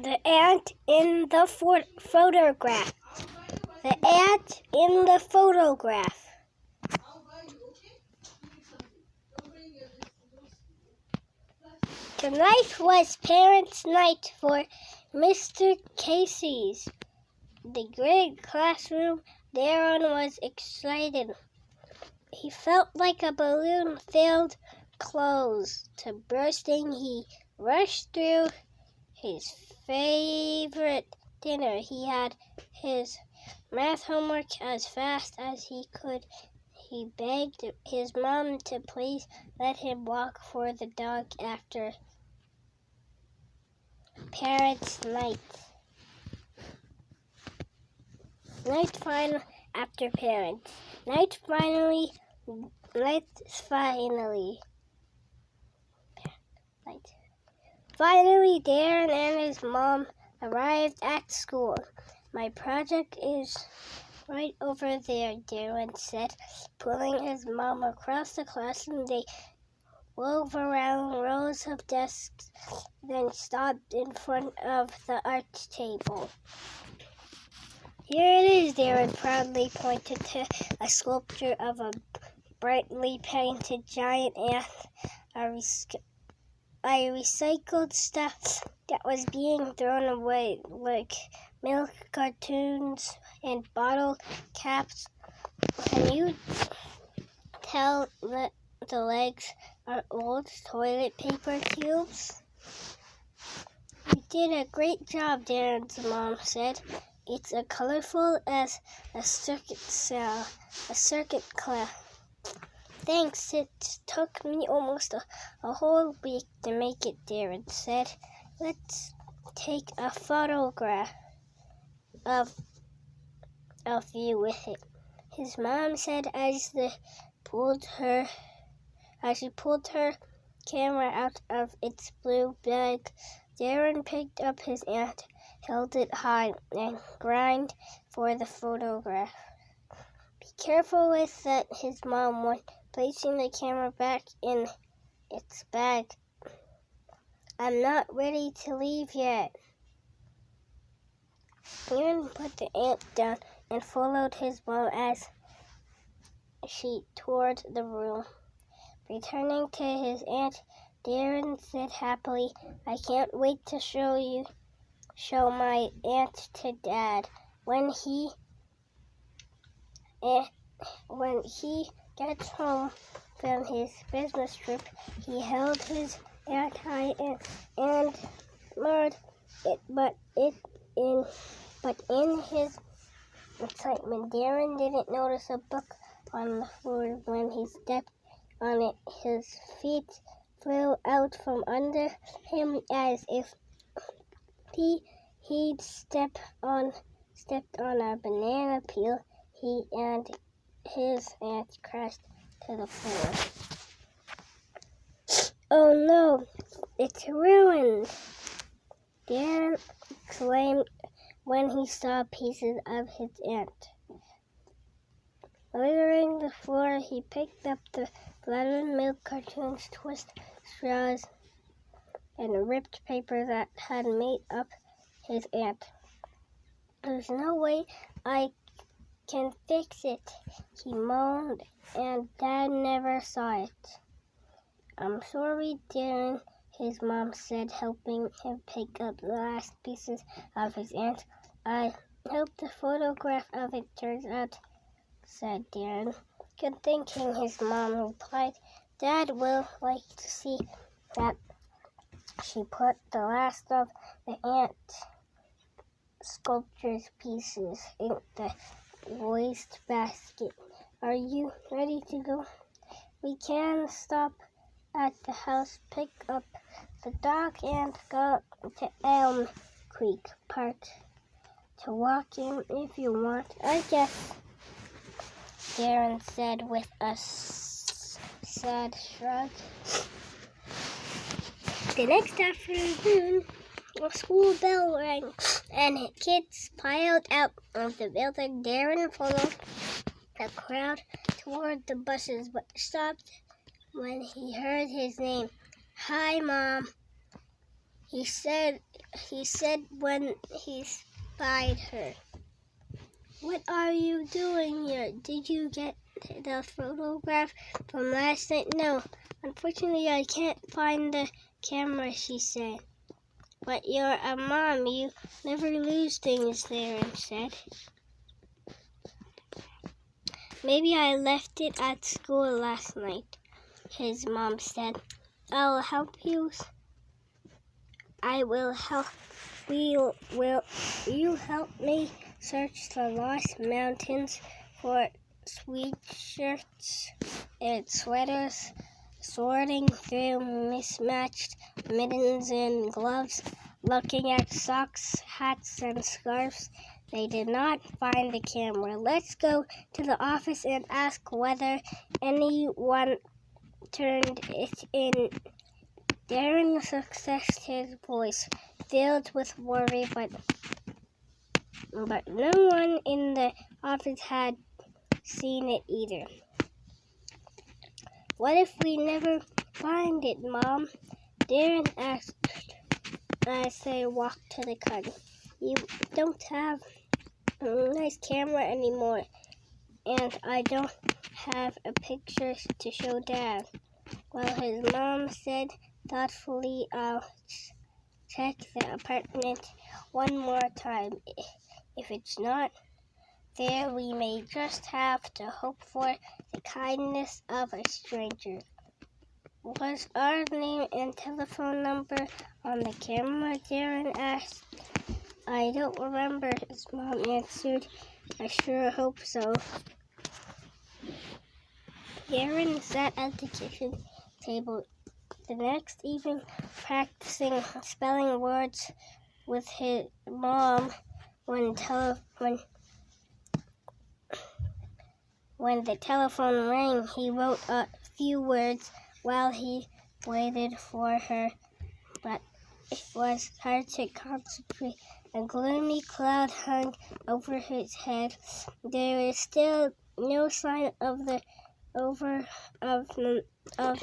The ant in the photograph. The ant in the photograph. Tonight was parents' night for Mr. Casey's. The great classroom. Darren was excited. He felt like a balloon filled close to bursting. He rushed through his favorite dinner. He had his math homework as fast as he could. He begged his mom to please let him walk for the dog after parents' night. Night final after parents. Finally, Darren and his mom arrived at school. My project is right over there, Darren said, pulling his mom across the classroom. They wove around rows of desks, then stopped in front of the art table. Here it is, Darren proudly pointed to a sculpture of a brightly painted giant ant. I recycled stuff that was being thrown away, like milk cartons and bottle caps. Can you tell that the legs are old toilet paper tubes? You did a great job, Darren's mom said. It's as colorful as a circuit clock. Thanks, it took me almost a whole week to make it, Darren said. Let's take a photograph of you with it, his mom said as she pulled her camera out of its blue bag. Darren picked up his ant, held it high, and grinned for the photograph. Be careful with that, his mom warned, placing the camera back in its bag. I'm not ready to leave yet. Darren put the ant down and followed his mom as she toured the room. Returning to his ant, Darren said happily, I can't wait to show my ant to Dad. When he gets home from his business trip, he held his ant high and admired it, but in his excitement, Darren didn't notice a book on the floor. When he stepped on it, his feet flew out from under him as if he'd stepped on a banana peel. He and his ant crashed to the floor. Oh no, it's ruined! Darren exclaimed when he saw pieces of his ant littering the floor. He picked up the flattened milk cartons, twisted straws, and ripped paper that had made up his ant. There's no way I can fix it, he moaned, and Dad never saw it. I'm sorry, Darren, his mom said, helping him pick up the last pieces of his ant. I hope the photograph of it turns out, said Darren. Good thinking, his mom replied. Dad will like to see that. She put the last of the ant sculpture's pieces in the waste basket. Are you ready to go? We can stop at the house, pick up the dog, and go to Elm Creek Park to walk in if you want. I guess, Darren said with a sad shrug. The next afternoon, a school bell rang, and kids piled out of the building. Darren followed the crowd toward the buses, but stopped when he heard his name. Hi, Mom, He said when he spied her. What are you doing here? Did you get the photograph from last night? No. Unfortunately, I can't find the camera, she said. But you're a mom. You never lose things, Darren said. Maybe I left it at school last night, his mom said. I'll help you. I will help. Will you help me search the lost mountains for sweatshirts and sweaters, sorting through mismatched mittens and gloves, looking at socks, hats, and scarves? They did not find the camera. Let's go to the office and ask whether anyone turned it in. Darren successed his voice, filled with worry, but no one in the office had seen it either. What if we never find it, Mom? Darren asked as they walked to the car. You don't have a nice camera anymore, and I don't have a picture to show Dad. Well, his mom said thoughtfully, I'll check the apartment one more time. If it's not there, we may just have to hope for the kindness of a stranger. Was our name and telephone number on the camera? Darren asked. I don't remember, his mom answered. I sure hope so. Darren sat at the kitchen table the next evening, practicing spelling words with his mom. When the telephone rang, he wrote a few words while he waited for her, but it was hard to concentrate. A gloomy cloud hung over his head. There is still no sign of the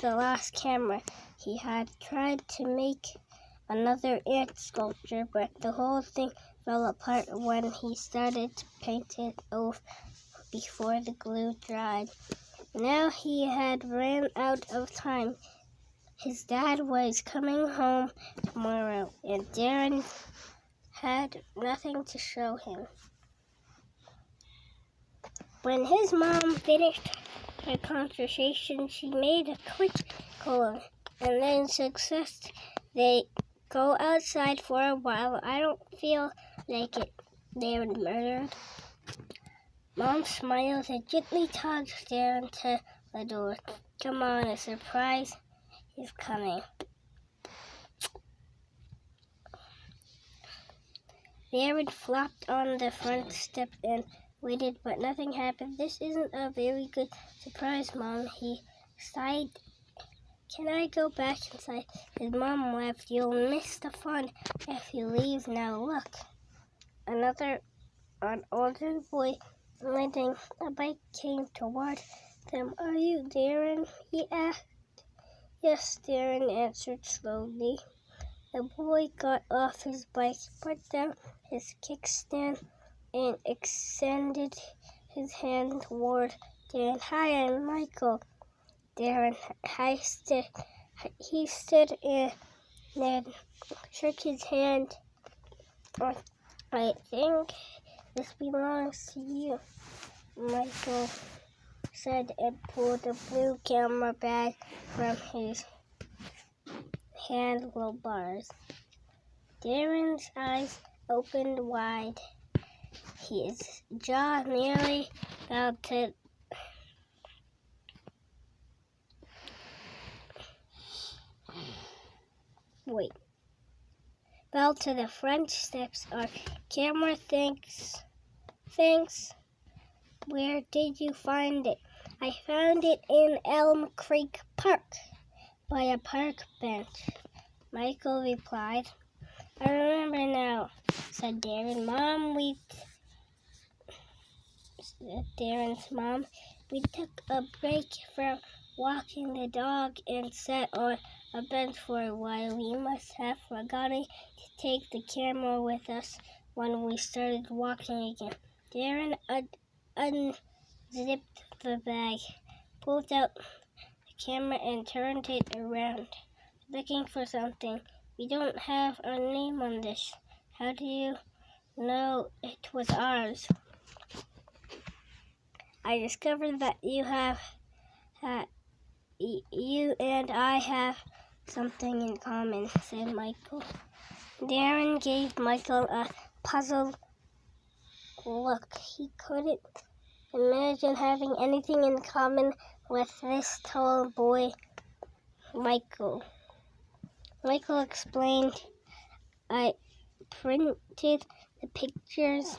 lost camera. He had tried to make another ant sculpture, but the whole thing fell apart when he started to paint it over before the glue dried. Now he had ran out of time. His dad was coming home tomorrow, and Darren had nothing to show him. When his mom finished her conversation, she made a quick call, and then suggested they go outside for a while. I don't feel like it, Darren murmured. Mom smiled and gently tugged Darren to the door. Come on, a surprise is coming. Darren flopped on the front step and waited, but nothing happened. This isn't a very good surprise, Mom, he sighed. Can I go back inside? His mom laughed. You'll miss the fun if you leave now. Look. An older boy riding a bike came toward them. Are you Darren? He asked. Yes, Darren answered slowly. The boy got off his bike, put down his kickstand, and extended his hand toward Darren. Hi, I'm Michael. Darren he stood and then shook his hand. I think this belongs to you, Michael said, and pulled a blue camera bag from his handlebars. Darren's eyes opened wide. His jaw nearly fell to the front steps. Our camera, thanks. Where did you find it? I found it in Elm Creek Park, by a park bench, Michael replied. I remember now, said Darren's mom. We took a break from walking the dog and sat on a bench for a while. We must have forgotten to take the camera with us when we started walking again. Darren unzipped the bag, pulled out the camera and turned it around, looking for something. We don't have our name on this. How do you know it was ours? I discovered that you and I have something in common, said Michael. Darren gave Michael a puzzled look. He couldn't imagine having anything in common with this tall boy, Michael. Michael explained, I printed the pictures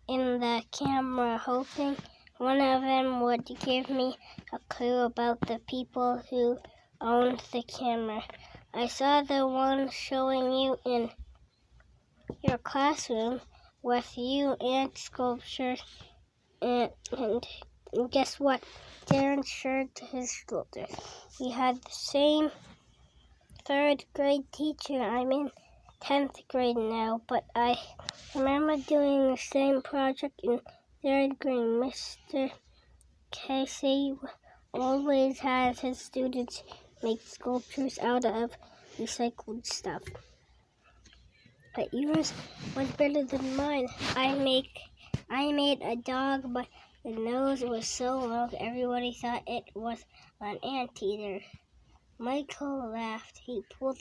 in the camera, hoping one of them would give me a clue about the people who owned the camera. I saw the one showing you in your classroom with you and sculpture, and guess what? Darren shrugged his shoulders. We had the same third grade teacher. I'm in 10th grade now, but I remember doing the same project in third grade. Mr. Casey always has his students make sculptures out of recycled stuff. But yours was better than mine. I made a dog, but the nose was so long everybody thought it was an anteater. Michael laughed. He pulled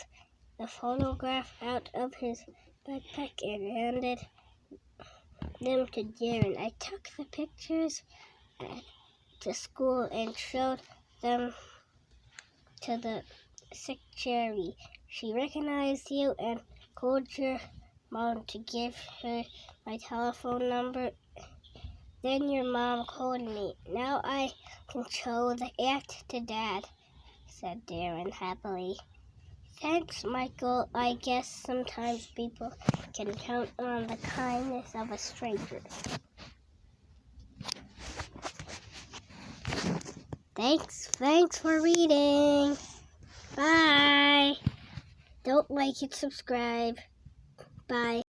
the photograph out of his backpack and handed them to Darren. I took the pictures to school and showed them to the secretary. She recognized you and called your mom to give her my telephone number. Then your mom called me. Now I can show the act to Dad, said Darren happily. Thanks, Michael. I guess sometimes people can count on the kindness of a stranger. Thanks for reading. Bye. Don't like and subscribe. Bye.